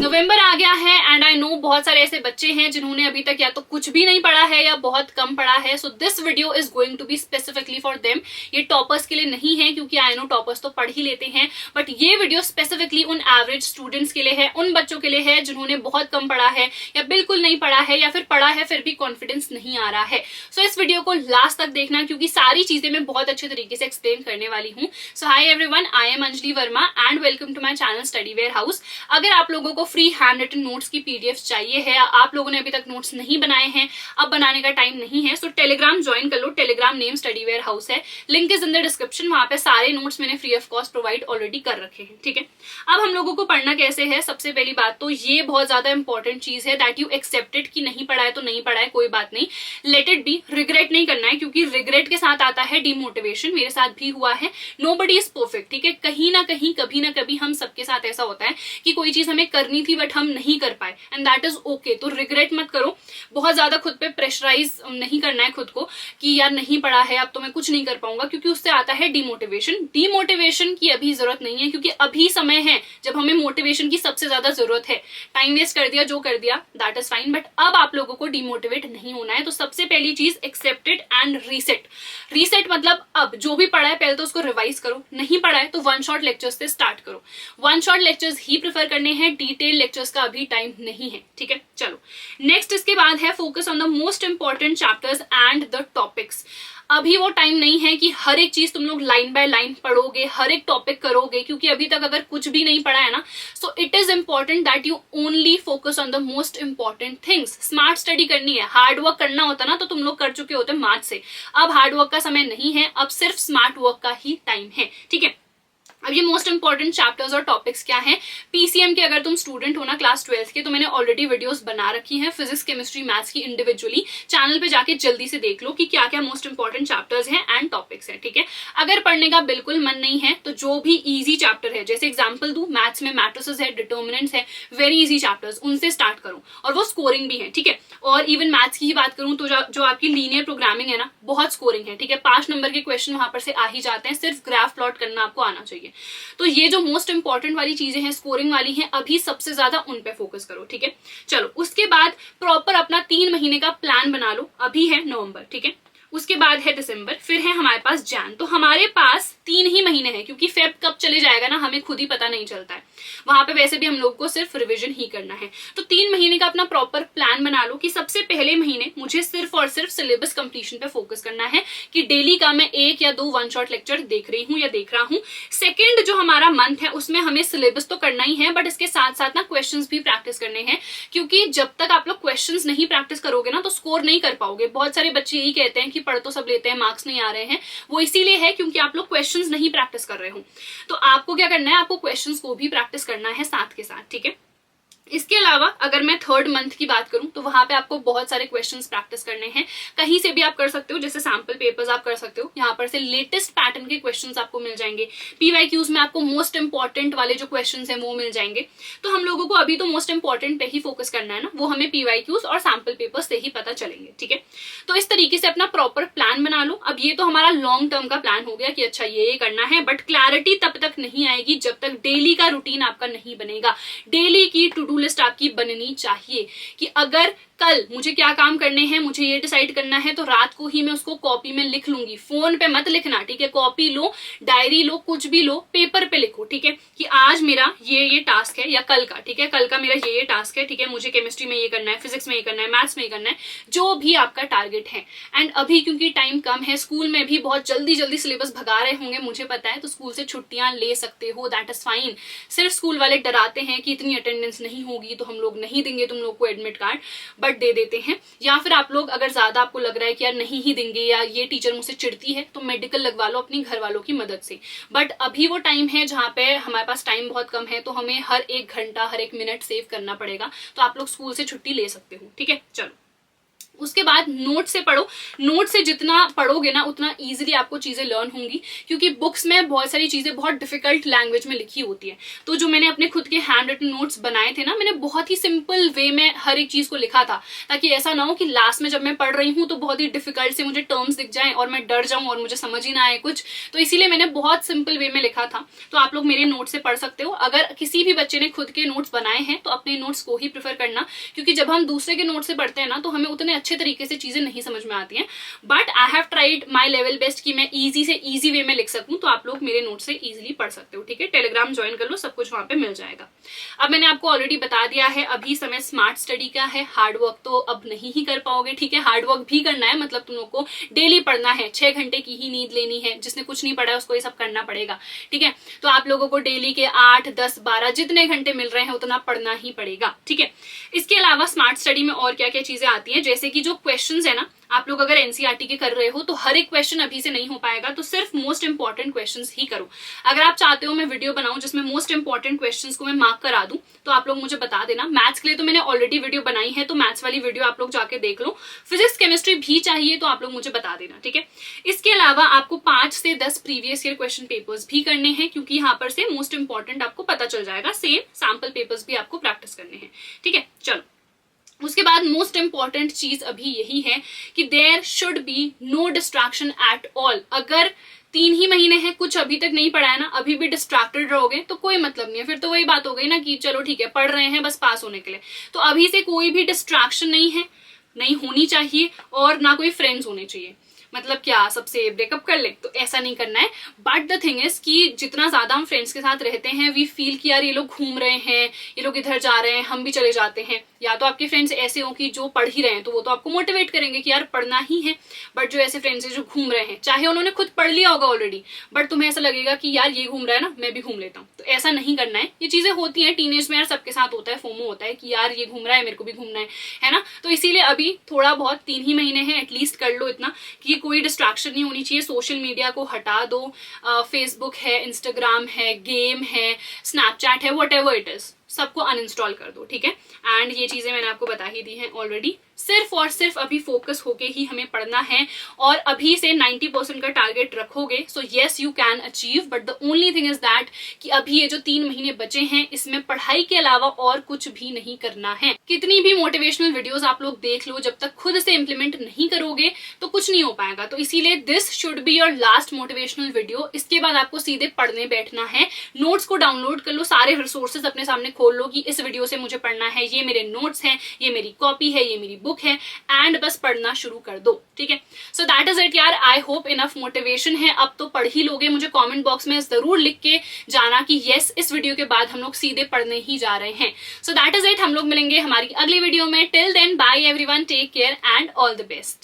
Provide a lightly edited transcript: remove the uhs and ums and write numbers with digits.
नवंबर आ गया है and I know बहुत सारे ऐसे बच्चे हैं जिन्होंने अभी तक या तो कुछ भी नहीं पढ़ा है या बहुत कम पढ़ा है. So this video is going to be specifically for them. ये टॉपर्स के लिए नहीं है क्योंकि आई नो टॉपर्स तो पढ़ ही लेते हैं, बट ये वीडियो स्पेसिफिकली उन एवरेज स्टूडेंट्स के लिए है, उन बच्चों के लिए है जिन्होंने बहुत कम पढ़ा है या बिल्कुल नहीं पढ़ा है या फिर पढ़ा है फिर भी कॉन्फिडेंस नहीं आ रहा है. सो इस वीडियो को लास्ट तक देखना क्योंकि सारी चीजें मैं बहुत अच्छे तरीके से एक्सप्लेन करने वाली हूँ. So hi everyone, I am Anjali Verma and welcome to my channel study warehouse. अगर आप लोगों को फ्री हैंड रिटन नोट्स की पीडीएफ चाहिए है, आप लोगों ने अभी तक नोट्स नहीं बनाए हैं, अब बनाने का टाइम नहीं है, सो टेलीग्राम ज्वाइन कर लो. Telegram name study warehouse है, link is in the description. वहां पे सारे नोट्स मैंने free of cost provide already कर रखे हैं. ठीक है, अब हम लोगों को पढ़ना कैसे है. सबसे पहली बात तो ये बहुत ज्यादा इंपॉर्टेंट चीज है दैट यू एक्सेप्टेड कि नहीं पढ़ा है तो नहीं पढ़ा है, कोई बात नहीं, लेट इट बी. रिग्रेट नहीं करना है क्योंकि रिग्रेट के साथ आता है डिमोटिवेशन. मेरे साथ भी हुआ है. Nobody is perfect. ठीक है, कहीं ना कहीं कभी ना कभी हम सबके साथ ऐसा होता है कि कोई चीज हमें करनी थी बट हम नहीं कर पाए एंड दैट इज ओके. तो रिग्रेट मत करो, बहुत ज्यादा खुद पे प्रेशराइज नहीं करना है खुद को कि यार नहीं पढ़ा है अब तो मैं कुछ नहीं कर पाऊंगा, क्योंकि उससे आता है डिमोटिवेशन. डिमोटिवेशन की अभी जरूरत नहीं है क्योंकि अभी समय है जब हमें मोटिवेशन की सबसे ज्यादा जरूरत है. टाइम वेस्ट कर दिया जो कर दिया दैट इज फाइन, बट अब आप लोगों को डिमोटिवेट नहीं होना है. तो सबसे पहली चीज एक्सेप्टेड एंड रीसेट. रीसेट मतलब अब जो भी पढ़ा है पहले तो उसको रिवाइज करो, नहीं पढ़ा है तो वन शॉट लेक्चर्स से स्टार्ट करो. वन शॉट लेक्चर्स ही प्रेफर करने हैं, डिटेल लेक्चर्स का अभी टाइम नहीं है. ठीक है, चलो नेक्स्ट इसके बाद है focus on the most important chapters and the topics. अभी वो टाइम नहीं है कि हर एक चीज तुम लोग लाइन बाय लाइन पढ़ोगे, हर एक टॉपिक करोगे, क्योंकि अभी तक अगर कुछ भी नहीं पढ़ा है ना, so it is important that you only focus on the most important things. Smart study करनी है, हार्ड वर्क करना होता ना तो तुम लोग कर चुके होते मैथ से. अब हार्ड वर्क का समय नहीं है, अब सिर्फ स्मार्ट वर्क का ही टाइम है. ठीक है, अब ये मोस्ट इंपॉर्टेंट चैप्टर्स और टॉपिक्स क्या हैं. पीसीएम के अगर तुम स्टूडेंट हो ना क्लास 12 के, तो मैंने ऑलरेडी वीडियोस बना रखी हैं फिजिक्स केमिस्ट्री मैथ्स की इंडिविजुअली. चैनल पे जाके जल्दी से देख लो कि क्या क्या मोस्ट इंपॉर्टेंट चैप्टर्स हैं एंड टॉपिक्स हैं. ठीक है, अगर पढ़ने का बिल्कुल मन नहीं है तो जो भी इजी चैप्टर है, जैसे एग्जाम्पल दूं, मैथ्स में मैट्रिसेस है, डिटर्मिनेंट्स है, वेरी इजी चैप्टर्स, उनसे स्टार्ट करो और वो स्कोरिंग भी है. ठीक है, और इवन मैथ्स की ही बात करूं तो जो आपकी लीनियर प्रोग्रामिंग है ना, बहुत स्कोरिंग है. ठीक है, 5 नंबर के क्वेश्चन वहां पर से आ ही जाते हैं, सिर्फ ग्राफ प्लॉट करना आपको आना चाहिए. तो ये जो मोस्ट इंपॉर्टेंट वाली चीजें हैं, स्कोरिंग वाली हैं, अभी सबसे ज्यादा उन पे फोकस करो. ठीक है, चलो उसके बाद प्रॉपर अपना 3 महीने का प्लान बना लो. अभी है नवंबर, ठीक है, उसके बाद है दिसंबर, फिर है हमारे पास जैन. तो हमारे पास 3 ही महीने हैं क्योंकि फेब कब चले जाएगा ना हमें खुद ही पता नहीं चलता है. वहां पे वैसे भी हम लोग को सिर्फ रिवीजन ही करना है. तो 3 महीने का अपना प्रॉपर प्लान बना लो कि सबसे पहले महीने मुझे सिर्फ और सिर्फ सिलेबस कंप्लीशन पे फोकस करना है कि डेली का मैं 1 या 2 वन शॉट लेक्चर देख रही हूँ या देख रहा हूँ. सेकेंड जो हमारा मंथ है उसमें हमें सिलेबस तो करना ही है, बट इसके साथ साथ ना क्वेश्चन भी प्रैक्टिस करने हैं, क्योंकि जब तक आप लोग क्वेश्चन नहीं प्रैक्टिस करोगे ना तो स्कोर नहीं कर पाओगे. बहुत सारे बच्चे यही कहते हैं कि पढ़ तो सब लेते हैं, मार्क्स नहीं आ रहे हैं. वो इसीलिए है क्योंकि आप लोग क्वेश्चंस नहीं प्रैक्टिस कर रहे हो. तो आपको क्या करना है, आपको क्वेश्चंस को भी प्रैक्टिस करना है साथ के साथ. ठीक है, इसके अलावा अगर मैं 3rd मंथ की बात करूं तो वहां पे आपको बहुत सारे क्वेश्चंस प्रैक्टिस करने हैं. कहीं से भी आप कर सकते हो, जैसे सैंपल पेपर्स आप कर सकते हो, यहाँ पर से लेटेस्ट पैटर्न के क्वेश्चंस आपको मिल जाएंगे. पीवाईक्यूज में आपको मोस्ट इंपॉर्टेंट वाले जो क्वेश्चंस हैं वो मिल जाएंगे. तो हम लोगों को अभी तो मोस्ट इंपॉर्टेंट पे ही फोकस करना है ना, वो हमें पीवाईक्यूज और सैंपल पेपर्स से ही पता चलेंगे. ठीक है, तो इस तरीके से अपना प्रॉपर प्लान बना लो. अब ये तो हमारा लॉन्ग टर्म का प्लान हो गया कि अच्छा ये करना है, बट क्लैरिटी तब तक नहीं आएगी जब तक डेली का रूटीन आपका नहीं बनेगा. डेली की टू डू लिस्ट आपकी बननी चाहिए कि अगर कल मुझे क्या काम करने हैं, मुझे ये डिसाइड करना है, तो रात को ही मैं उसको कॉपी में लिख लूंगी. फोन पे मत लिखना. ठीक है, कॉपी लो, डायरी लो, कुछ भी लो, पेपर पे लिखो. ठीक है, कि आज मेरा ये टास्क है या कल का, ठीक है, कल का मेरा ये टास्क है. ठीक है, मुझे केमिस्ट्री में ये करना है, फिजिक्स में ये करना है, मैथ्स में ये करना है, जो भी आपका टारगेट है. एंड अभी क्योंकि टाइम कम है, स्कूल में भी बहुत जल्दी जल्दी सिलेबस भगा रहे होंगे मुझे पता है, तो स्कूल से छुट्टियां ले सकते हो, दैट इज फाइन. सिर्फ स्कूल वाले डराते हैं कि इतनी अटेंडेंस नहीं होगी तो हम लोग नहीं देंगे तुम लोग को एडमिट कार्ड, बट दे देते हैं. या फिर आप लोग अगर ज्यादा आपको लग रहा है कि यार नहीं ही देंगे या ये टीचर मुझसे चिढ़ती है, तो मेडिकल लगवा लो अपनी घर वालों की मदद से. बट अभी वो टाइम है जहाँ पे हमारे पास टाइम बहुत कम है, तो हमें हर 1 घंटा हर 1 मिनट सेव करना पड़ेगा. तो आप लोग स्कूल से छुट्टी ले सकते हो. ठीक है, चलो उसके बाद नोट से पढ़ो। नोट से जितना पढ़ोगे ना उतना इजीली आपको चीजें लर्न होंगी, क्योंकि बुक्स में बहुत सारी चीजें बहुत डिफिकल्ट लैंग्वेज में लिखी होती है। तो जो मैंने अपने खुद के हैंड रिटन नोट्स बनाए थे ना, मैंने बहुत ही सिंपल वे में हर एक चीज को लिखा था, ताकि ऐसा ना हो कि लास्ट में जब मैं पढ़ रही हूँ तो बहुत ही डिफिकल्ट से मुझे टर्म्स दिख जाएं और मैं डर जाऊं और मुझे समझ ही ना आए कुछ। तो इसीलिए मैंने बहुत सिंपल वे में लिखा था। तो आप लोग मेरे नोट से पढ़ सकते हो। अगर किसी भी बच्चे ने खुद के नोट्स बनाए हैं तो अपने नोट्स को ही प्रेफर करना, क्योंकि जब हम दूसरे के नोट से पढ़ते हैं ना तो हमें उतने अच्छे तरीके से चीजें नहीं समझ में आती हैं। But I have tried my level best कि मैं इजी से इजी वे में लिख सकूं, तो आप लोग मेरे नोट से इजीली पढ़ सकते हो। ठीक है, टेलीग्राम ज्वाइन कर लो, सब कुछ वहां पे मिल जाएगा। अब मैंने आपको ऑलरेडी बता दिया है अभी समय स्मार्ट स्टडी का है, हार्ड वर्क तो अब नहीं ही कर पाओगे। ठीक है, हार्ड वर्क भी करना है, मतलब तुम लोग को डेली पढ़ना है, 6 घंटे की ही नींद लेनी है। जिसने कुछ नहीं पढ़ा है उसको ये सब करना पड़ेगा। ठीक है, तो आप लोगों को डेली के 8, 10, 12 जितने घंटे मिल रहे हैं उतना पढ़ना ही पड़ेगा। ठीक है, इसके अलावा स्मार्ट स्टडी में और क्या क्या चीजें आती हैं, जैसे कि जो क्वेश्चंस है ना, आप लोग अगर एनसीईआरटी के कर रहे हो तो हर एक क्वेश्चन अभी से नहीं हो पाएगा, तो सिर्फ मोस्ट इंपॉर्टेंट क्वेश्चंस ही करो। अगर आप चाहते हो मैं वीडियो बनाऊं जिसमें मोस्ट इंपॉर्टेंट क्वेश्चंस को मैं मार्क करा दूं, तो आप लोग मुझे बता देना। मैथ्स के लिए तो मैंने ऑलरेडी वीडियो बनाई है, तो मैथ्स वाली वीडियो आप लोग जाके देख लो। फिजिक्स केमिस्ट्री भी चाहिए तो आप लोग मुझे बता देना। ठीक है, इसके अलावा आपको 5 से 10 प्रीवियस ईयर क्वेश्चन पेपर्स भी करने हैं, क्योंकि यहाँ पर से मोस्ट इंपॉर्टेंट आपको पता चल जाएगा। सेम सैंपल पेपर्स भी आपको प्रैक्टिस करने हैं। ठीक है, चलो उसके बाद मोस्ट इंपॉर्टेंट चीज अभी यही है कि there should be no distraction at all. अगर 3 ही महीने हैं, कुछ अभी तक नहीं पढ़ा है ना, अभी भी डिस्ट्रैक्टेड रहोगे तो कोई मतलब नहीं है। फिर तो वही बात हो गई ना कि चलो ठीक है पढ़ रहे हैं बस पास होने के लिए। तो अभी से कोई भी डिस्ट्रैक्शन नहीं है, नहीं होनी चाहिए, और ना कोई फ्रेंड्स होने चाहिए। मतलब क्या सबसे ब्रेकअप कर ले, तो ऐसा नहीं करना है। बट द थिंग इज कि जितना ज्यादा हम फ्रेंड्स के साथ रहते हैं, वी फील कि यार ये लोग घूम रहे हैं, ये लोग इधर जा रहे हैं, हम भी चले जाते हैं। या तो आपके फ्रेंड्स ऐसे हो कि जो पढ़ ही रहे हैं तो वो तो आपको मोटिवेट करेंगे कि यार पढ़ना ही है। बट जो ऐसे फ्रेंड्स हैं जो घूम रहे हैं, चाहे उन्होंने खुद पढ़ लिया होगा ऑलरेडी, बट तुम्हें ऐसा लगेगा कि यार ये घूम रहा है ना, मैं भी घूम लेता हूँ, तो ऐसा नहीं करना है। ये चीजें होती हैं टीनेज में यार, सबके साथ होता है, फोमो होता है कि यार ये घूम रहा है मेरे को भी घूमना है ना। तो इसीलिए अभी थोड़ा बहुत 3 ही महीने हैं, एटलीस्ट कर लो इतना कि कोई डिस्ट्रैक्शन नहीं होनी चाहिए। सोशल मीडिया को हटा दो, फेसबुक है, इंस्टाग्राम है, गेम है, स्नैपचैट है, व्हाटएवर इट इज, सबको अनइंस्टॉल कर दो। ठीक है, एंड ये चीजें मैंने आपको बता ही दी हैं ऑलरेडी। सिर्फ और सिर्फ अभी फोकस होके ही हमें पढ़ना है, और अभी से 90% का टारगेट रखोगे so yes you can achieve. But the only thing is that कि अभी ये जो 3 महीने बचे हैं इसमें पढ़ाई के अलावा और कुछ भी नहीं करना है। कितनी भी मोटिवेशनल वीडियोस आप लोग देख लो, जब तक खुद से इंप्लीमेंट नहीं करोगे तो कुछ नहीं हो पाएगा। तो इसीलिए this should be your last motivational video. इसके बाद आपको सीधे पढ़ने बैठना है। नोट्स को डाउनलोड कर लो, सारे रिसोर्सेज अपने सामने खोल लो कि इस वीडियो से मुझे पढ़ना है, ये मेरे नोट्स हैं, ये मेरी कॉपी है, ये मेरी बुक है, एंड बस पढ़ना शुरू कर दो। ठीक है, सो दैट इज इट यार। आई होप इनफ मोटिवेशन है, अब तो पढ़ ही लोगे। मुझे कमेंट बॉक्स में जरूर लिख के जाना कि यस इस वीडियो के बाद हम लोग सीधे पढ़ने ही जा रहे हैं। सो दैट इज इट, हम लोग मिलेंगे हमारी अगली वीडियो में। Till then bye everyone, take care and all the best.